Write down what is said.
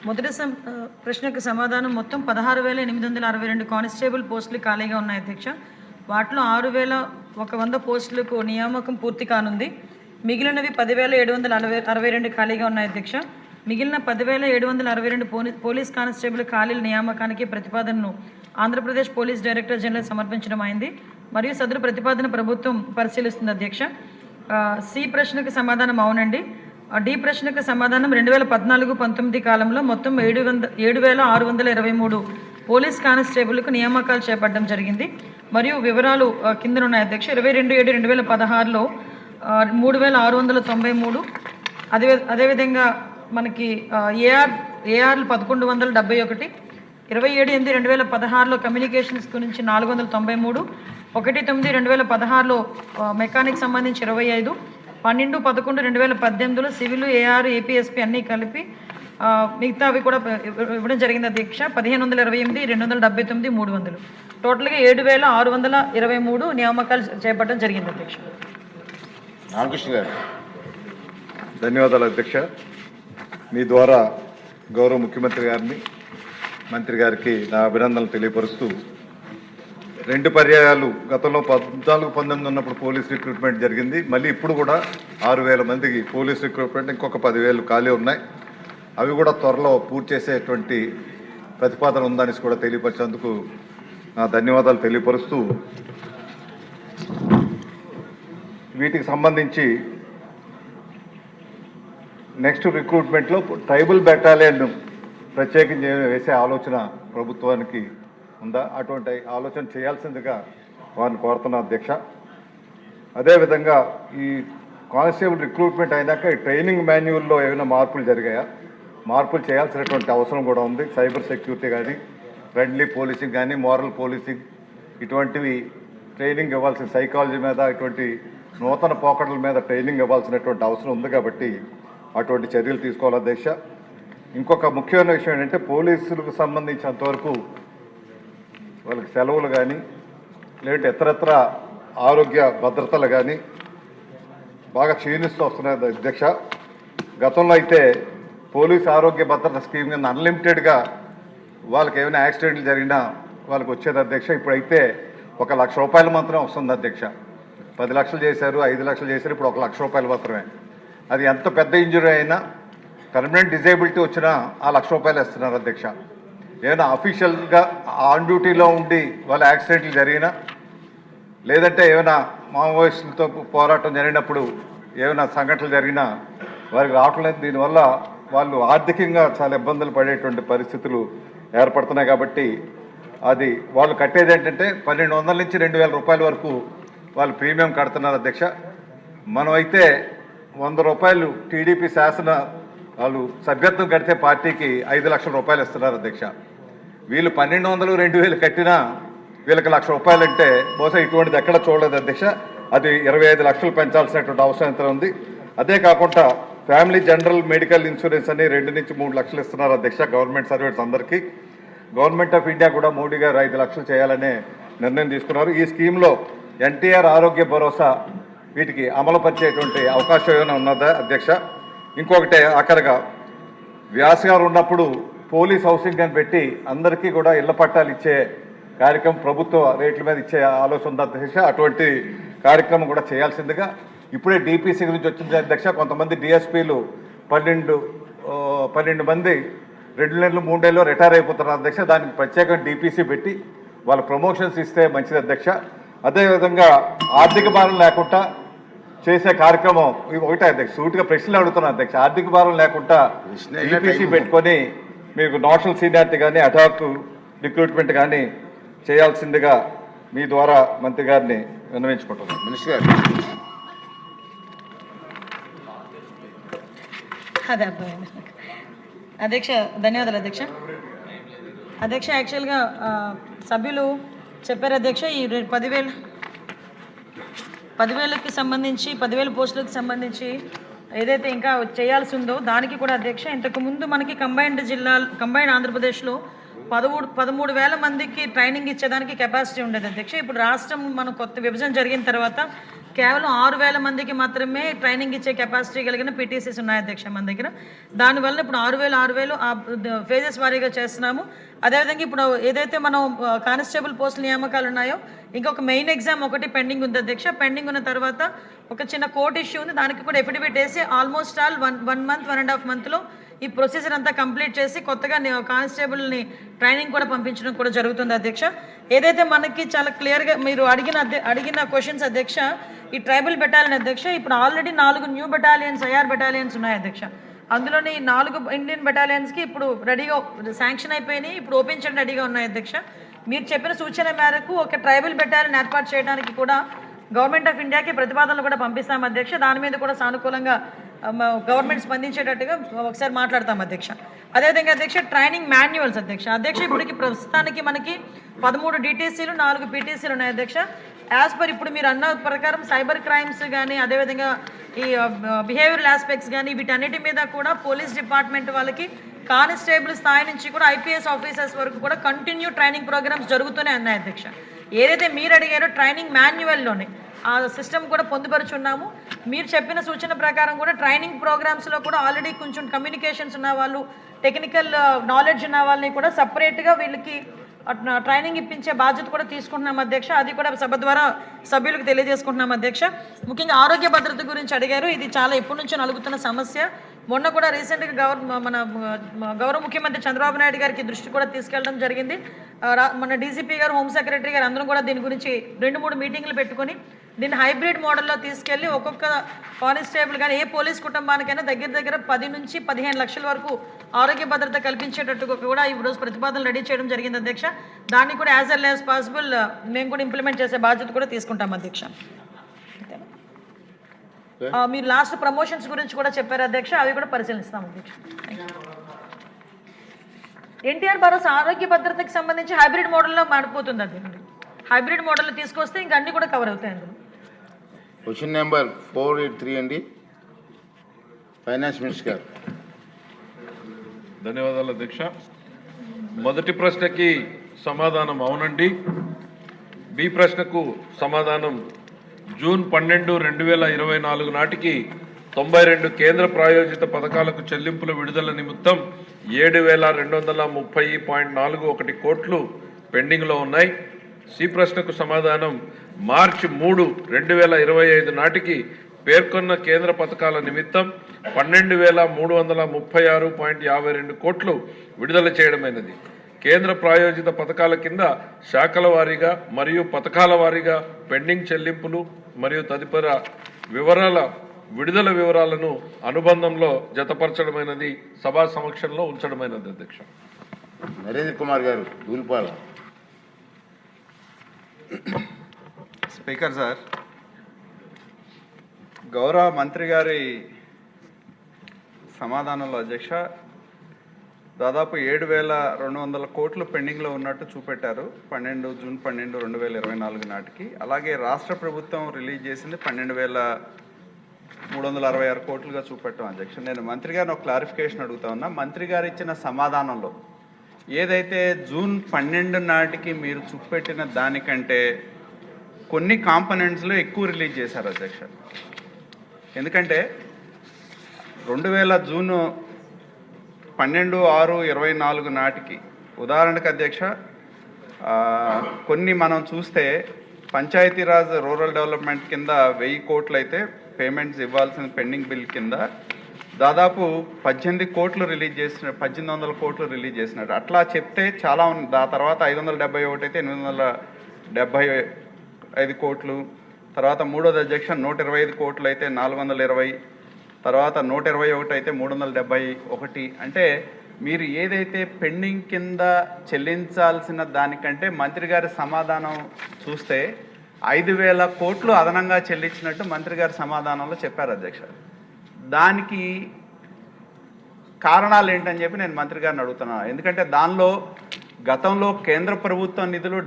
మొదటి ప్రశ్నకు సమాధానం మొత్తం 16,862 కానిస్టేబుల్ పోస్టులు ఖాళీగా ఉన్నాయి అధ్యక్ష. వాటిలో 6,100 పోస్టులకు నియామకం పూర్తి కానుంది. మిగిలినవి 10,762 ఖాళీగా ఉన్నాయి అధ్యక్ష. మిగిలిన 10,762 పోలీస్ కానిస్టేబుల్ ఖాళీల నియామకానికి ప్రతిపాదనను ఆంధ్రప్రదేశ్ పోలీస్ డైరెక్టర్ జనరల్ సమర్పించడం అయింది మరియు సదరు ప్రతిపాదన ప్రభుత్వం పరిశీలిస్తుంది అధ్యక్ష. సి ప్రశ్నకు సమాధానం అవునండి. డి ప్రశ్నకు సమాధానం 2014-19 కాలంలో మొత్తం 7,623 పోలీస్ కానిస్టేబుల్కు నియామకాలు చేపట్టడం జరిగింది మరియు వివరాలు కింద ఉన్నాయి అధ్యక్ష. 22/7/2016లో 3,693, అదేవిధంగా మనకి ఏఆర్ 1,171, 27/8/2016లో కమ్యూనికేషన్స్ గురించి 493, 1/9/2016లో మెకానిక్ సంబంధించి 25, 12/11/2018లో సివిల్, ఏఆర్, ఏపీఎస్పీ అన్నీ కలిపి మిగతావి కూడా ఇవ్వడం జరిగింది అధ్యక్ష. 1,528, 279, 300 టోటల్గా 7,623 నియామకాలు చేపట్టడం జరిగింది అధ్యక్ష. రామకృష్ణ గారు. ధన్యవాదాలు అధ్యక్ష. మీ ద్వారా గౌరవ ముఖ్యమంత్రి గారిని, మంత్రి గారికి నా అభినందనలు తెలియపరుస్తూ, 2 పర్యాయాలు గతంలో 14-19 ఉన్నప్పుడు పోలీస్ రిక్రూట్మెంట్ జరిగింది. మళ్ళీ ఇప్పుడు కూడా 6,000 మందికి పోలీస్ రిక్రూట్మెంట్, ఇంకొక 10,000 ఖాళీ ఉన్నాయి. అవి కూడా త్వరలో పూర్తి చేసేటువంటి ప్రతిపాదన ఉందని కూడా తెలియపరిచేందుకు నా ధన్యవాదాలు తెలియపరుస్తూ, వీటికి సంబంధించి నెక్స్ట్ రిక్రూట్మెంట్లో ట్రైబల్ బెటాలియన్ ప్రత్యేకించి వేసే ఆలోచన ప్రభుత్వానికి ఉందా? అటువంటి ఆలోచన చేయాల్సిందిగా వారిని కోరుతున్నా అధ్యక్ష. అదేవిధంగా ఈ కానిస్టేబుల్ రిక్రూట్మెంట్ అయినాక ఈ ట్రైనింగ్ మాన్యువల్లో ఏమైనా మార్పులు జరిగాయా? మార్పులు చేయాల్సినటువంటి అవసరం కూడా ఉంది. సైబర్ సెక్యూరిటీ కానీ, ఫ్రెండ్లీ పోలీసింగ్ కానీ, మోరల్ పోలీసింగ్, ఇటువంటివి ట్రైనింగ్ ఇవ్వాల్సిన, సైకాలజీ మీద, ఇటువంటి నూతన పోకడల మీద ట్రైనింగ్ ఇవ్వాల్సినటువంటి అవసరం ఉంది. కాబట్టి అటువంటి చర్యలు తీసుకోవాలి అధ్యక్ష. ఇంకొక ముఖ్యమైన విషయం ఏంటంటే, పోలీసులకు సంబంధించినంతవరకు వాళ్ళకి సెలవులు కానీ, లేదంటే ఇతరత్ర ఆరోగ్య భద్రతలు కానీ బాగా క్షీణిస్తూ వస్తున్నాయి అధ్యక్ష. గతంలో అయితే పోలీసు ఆరోగ్య భద్రత స్కీమ్ కింద అన్లిమిటెడ్గా వాళ్ళకి ఏమైనా యాక్సిడెంట్లు జరిగినా వాళ్ళకి వచ్చేది అధ్యక్ష. ఇప్పుడైతే 1,00,000 రూపాయలు మాత్రమే వస్తుంది అధ్యక్ష. 10 లక్షలు చేశారు, 5 లక్షలు చేశారు, ఇప్పుడు 1,00,000 రూపాయలు మాత్రమే. అది ఎంత పెద్ద ఇంజురీ అయినా, పర్మనెంట్ డిజేబిలిటీ వచ్చినా ఆ 1,00,000 రూపాయలు ఇస్తున్నారు అధ్యక్ష. ఏమైనా అఫీషియల్గా ఆన్ డ్యూటీలో ఉండి వాళ్ళ యాక్సిడెంట్లు జరిగినా, లేదంటే ఏమైనా మావోయిస్టులతో పోరాటం జరిగినప్పుడు ఏమైనా సంఘటనలు జరిగినా వారికి రావట్లేదు. దీనివల్ల వాళ్ళు ఆర్థికంగా చాలా ఇబ్బందులు పడేటువంటి పరిస్థితులు ఏర్పడుతున్నాయి. కాబట్టి అది వాళ్ళు కట్టేది ఏంటంటే 1,200 నుంచి 2,000 రూపాయల వరకు వాళ్ళు ప్రీమియం కడుతున్నారు అధ్యక్ష. మనమైతే 100 రూపాయలు టీడీపీ శాసన వాళ్ళు సభ్యత్వం కడితే పార్టీకి 5 లక్షల రూపాయలు ఇస్తున్నారు అధ్యక్ష. వీళ్ళు 1,200, 2,000 కట్టినా వీళ్ళకి 1,00,000 రూపాయలు అంటే బహుశా ఇటువంటిది ఎక్కడ చూడలేదు అధ్యక్ష. అది 25 లక్షలు పెంచాల్సినటువంటి అవసరం ఎంత ఉంది. అదే కాకుండా ఫ్యామిలీ జనరల్ మెడికల్ ఇన్సూరెన్స్ అని 2 నుంచి 3 లక్షలు ఇస్తున్నారు అధ్యక్ష గవర్నమెంట్ సర్వీస్ అందరికీ. గవర్నమెంట్ ఆఫ్ ఇండియా కూడా మోడీ గారు 5 లక్షలు చేయాలనే నిర్ణయం తీసుకున్నారు. ఈ స్కీమ్లో ఎన్టీఆర్ ఆరోగ్య భరోసా వీటికి అమలుపరిచేటువంటి అవకాశం ఏమైనా ఉన్నదా అధ్యక్ష? ఇంకొకటి ఆఖరిగా, వ్యాస్ గారు ఉన్నప్పుడు పోలీస్ హౌసింగ్ అని పెట్టి అందరికీ కూడా ఇళ్ల పట్టాలు ఇచ్చే కార్యక్రమం ప్రభుత్వ రేట్ల మీద ఇచ్చే ఆలోచన ఉంది అధ్యక్ష. అటువంటి కార్యక్రమం కూడా చేయాల్సిందిగా, ఇప్పుడే డిపిసి గురించి వచ్చింది అధ్యక్ష. కొంతమంది డిఎస్పీలు 12 మంది 2 నెలలు 3 నెలలు రిటైర్ అయిపోతున్నారు అధ్యక్ష. దానికి ప్రత్యేకంగా డిపిసి పెట్టి వాళ్ళ ప్రమోషన్స్ ఇస్తే మంచిది అధ్యక్ష. అదేవిధంగా ఆర్థిక భారం లేకుండా చేసే కార్యక్రమం ఒకటే అధ్యక్ష. సూటిగా ప్రశ్నలు అడుగుతున్నాను అధ్యక్ష. ఆర్థిక భారం లేకుండా డిపిసి పెట్టుకొని మీకు నోషనల్ సీనియారిటీ కానీ, అటాక్ రిక్రూట్మెంట్ కానీ చేయాల్సిందిగా మీ ద్వారా మంత్రి గారిని విన్నవించుకుంటున్నాను. మినిస్టర్ గారు. అధ్యక్ష ధన్యవాదాలు అధ్యక్ష. అధ్యక్ష యాక్చువల్గా సభ్యులు చెప్పారు అధ్యక్ష, ఈ 10,000కి సంబంధించి 10,000 పోస్టులకు సంబంధించి ఏదైతే ఇంకా చేయాల్సి ఉందో దానికి కూడా అధ్యక్ష, ఇంతకుముందు మనకి కంబైన్డ్ ఆంధ్రప్రదేశ్లో 13,000 మందికి ట్రైనింగ్ ఇచ్చేదానికి కెపాసిటీ ఉండేది అధ్యక్ష. ఇప్పుడు రాష్ట్రం మన కొత్త విభజన జరిగిన తర్వాత కేవలం 6,000 మందికి మాత్రమే ట్రైనింగ్ ఇచ్చే కెపాసిటీ కలిగిన పీటీసీస్ ఉన్నాయి అధ్యక్ష మన దగ్గర. దానివల్ల ఇప్పుడు 6,000 ఫేజెస్ వారీగా చేస్తున్నాము. అదేవిధంగా ఇప్పుడు ఏదైతే మనం కానిస్టేబుల్ పోస్టుల నియామకాలు ఉన్నాయో ఇంకొక మెయిన్ ఎగ్జామ్ ఒకటి పెండింగ్ ఉంది అధ్యక్ష. పెండింగ్ ఉన్న తర్వాత ఒక చిన్న కోర్ట్ ఇష్యూ ఉంది, దానికి కూడా ఎఫిడవిట్ వేసి ఆల్మోస్ట్ ఆల్ 1 మంత్ 1.5 మంత్లో ఈ ప్రొసీజర్ అంతా కంప్లీట్ చేసి కొత్తగా కానిస్టేబుల్ని ట్రైనింగ్ కూడా పంపించడం కూడా జరుగుతుంది అధ్యక్ష. ఏదైతే మనకి చాలా క్లియర్గా మీరు అడిగిన క్వశ్చన్స్ అధ్యక్ష, ఈ ట్రైబల్ బెటాలియన్ అధ్యక్ష ఇప్పుడు already 4 new battalions IR battalions ఉన్నాయి అధ్యక్ష. అందులోని 4 ఇండియన్ బెటాలియన్స్కి ఇప్పుడు రెడీగా శాంక్షన్ అయిపోయినాయి, ఇప్పుడు ఓపెన్ చేయడం రెడీగా ఉన్నాయి అధ్యక్ష. మీరు చెప్పిన సూచన మేరకు ఒక ట్రైబల్ బెటాలియన్ ఏర్పాటు చేయడానికి కూడా గవర్నమెంట్ ఆఫ్ ఇండియాకి ప్రతిపాదనలు కూడా పంపిస్తాం అధ్యక్ష. దాని మీద కూడా సానుకూలంగా గవర్నమెంట్ స్పందించేటట్టుగా ఒకసారి మాట్లాడతాం అధ్యక్ష. అదేవిధంగా అధ్యక్ష ట్రైనింగ్ మాన్యువల్స్ అధ్యక్ష ఇప్పటికి ప్రస్తుతానికి మనకి 13 డిటీసీలు 4 పీటీసీలు ఉన్నాయి అధ్యక్ష. యాజ్ పర్ ఇప్పుడు మీరు అన్న ప్రకారం సైబర్ క్రైమ్స్ కానీ అదేవిధంగా ఈ బిహేవియరల్ ఆస్పెక్ట్స్ కానీ వీటన్నిటి మీద కూడా పోలీస్ డిపార్ట్మెంట్ వాళ్ళకి కానిస్టేబుల్ స్థాయి నుంచి కూడా ఐపీఎస్ ఆఫీసర్స్ వరకు కూడా కంటిన్యూ ట్రైనింగ్ ప్రోగ్రామ్స్ జరుగుతూనే ఉన్నాయి అధ్యక్ష. ఏదైతే మీరు అడిగారో ట్రైనింగ్ మాన్యువల్లోనే ఆ సిస్టమ్ కూడా పొందుపరుచున్నాము. మీరు చెప్పిన సూచన ప్రకారం కూడా ట్రైనింగ్ ప్రోగ్రామ్స్లో కూడా ఆల్రెడీ కొంచెం కమ్యూనికేషన్స్ ఉన్న వాళ్ళు టెక్నికల్ నాలెడ్జ్ ఉన్న వాళ్ళని కూడా సపరేట్గా వీళ్ళకి ట్రైనింగ్ ఇప్పించే బాధ్యత కూడా తీసుకుంటున్నాం అధ్యక్ష. అది కూడా సభ ద్వారా సభ్యులకు తెలియజేసుకుంటున్నాం అధ్యక్ష. ముఖ్యంగా ఆరోగ్య భద్రత గురించి అడిగారు, ఇది చాలా ఎప్పటి నుంచో నలుగుతున్న సమస్య. మొన్న కూడా రీసెంట్గా మన గౌరవ ముఖ్యమంత్రి చంద్రబాబు నాయుడు గారికి దృష్టి కూడా తీసుకెళ్ళడం జరిగింది. మన డీజీపీ గారు హోమ్ సెక్రటరీ గారు అందరం కూడా దీని గురించి 2-3 మీటింగ్లు పెట్టుకొని దీన్ని హైబ్రిడ్ మోడల్లో తీసుకెళ్ళి ఒక్కొక్క కానిస్టేబుల్ కానీ ఏ పోలీస్ కుటుంబానికైనా దగ్గర 10 నుంచి 15 లక్షల వరకు ఆరోగ్య భద్రత కల్పించేటట్టుగా కూడా ఈరోజు ప్రతిపాదనలు రెడీ చేయడం జరిగింది అధ్యక్ష. దాన్ని కూడా యాజ్ ఎర్లీ యాజ్ పాసిబుల్ మేము కూడా ఇంప్లిమెంట్ చేసే బాధ్యత కూడా తీసుకుంటాం అధ్యక్ష. మీరు లాస్ట్ ప్రమోషన్స్ గురించి కూడా చెప్పారు అధ్యక్ష, అవి కూడా పరిశీలిస్తాం అధ్యక్ష. ఎన్టీఆర్ భరోసా ఆరోగ్య భద్రతకి సంబంధించి హైబ్రిడ్ మోడల్లో మారిపోతుంది అధ్యక్ష. హైబ్రిడ్ మోడల్లో తీసుకొస్తే ఇంకా అన్ని కూడా కవర్ అవుతాయి అందులో. క్వశ్చన్ నెంబర్ 483 అండి, ఫైనాన్స్ మినిస్టర్ గారు. ధన్యవాదాలు అధ్యక్ష. మొదటి ప్రశ్నకి సమాధానం అవునండి. బి ప్రశ్నకు సమాధానం జూన్ 12, 2024 నాటికి 92 కేంద్ర ప్రాయోజిత పథకాలకు చెల్లింపుల విడుదల నిమిత్తం 7,230.41 కోట్లు పెండింగ్లో ఉన్నాయి. సి ప్రశ్నకు సమాధానం మార్చి 3, 2025 నాటికి పేర్కొన్న కేంద్ర పథకాల నిమిత్తం 12,336.52 కోట్లు విడుదల చేయడమైనది. కేంద్ర ప్రాయోజిత పథకాల కింద శాఖల వారీగా మరియు పథకాల వారీగా పెండింగ్ చెల్లింపులు మరియు తదుపరి విడుదల వివరాలను అనుబంధంలో జతపరచడమైనది, సభా సమక్షంలో ఉంచడమైనది అధ్యక్ష. నరేంద్ర కుమార్ గారు, దూల్పాల. స్పీకర్ సార్, గౌరవ మంత్రి గారి సమాధానంలో అధ్యక్ష దాదాపు 7,200 కోట్లు పెండింగ్లో ఉన్నట్టు చూపెట్టారు జూన్ 12, 2024 నాటికి. అలాగే రాష్ట్ర ప్రభుత్వం రిలీజ్ చేసింది 12,366 కోట్లుగా చూపెట్టాం అధ్యక్ష. నేను మంత్రి గారిని ఒక క్లారిఫికేషన్ అడుగుతా ఉన్నా. మంత్రి గారు ఇచ్చిన సమాధానంలో ఏదైతే జూన్ 12 నాటికి మీరు చూపెట్టిన దానికంటే కొన్ని కాంపనెంట్స్లో ఎక్కువ రిలీజ్ చేశారు అధ్యక్ష. ఎందుకంటే 2000 జూన్ 12/6/24 నాటికి ఉదాహరణకు అధ్యక్ష కొన్ని మనం చూస్తే పంచాయతీరాజ్ రూరల్ డెవలప్మెంట్ కింద 1000 కోట్లు అయితే పేమెంట్స్ ఇవ్వాల్సిన పెండింగ్ బిల్ కింద దాదాపు 18 కోట్లు రిలీజ్ చేసిన 1800 కోట్లు రిలీజ్ చేసినాడు. అట్లా చెప్తే చాలా ఉంది. ఆ తర్వాత 571 అయితే 875 కోట్లు, తర్వాత మూడోది అధ్యక్ష 125 కోట్లు అయితే 420, తర్వాత 121 అయితే 371. అంటే మీరు ఏదైతే పెండింగ్ కింద చెల్లించాల్సిన దానికంటే మంత్రి గారి సమాధానం చూస్తే 5,000 కోట్లు అదనంగా చెల్లించినట్టు మంత్రి గారి సమాధానంలో చెప్పారు అధ్యక్ష. దానికి కారణాలు ఏంటని చెప్పి నేను మంత్రి గారిని అడుగుతున్నాను. ఎందుకంటే దానిలో గతంలో కేంద్ర ప్రభుత్వ నిధులు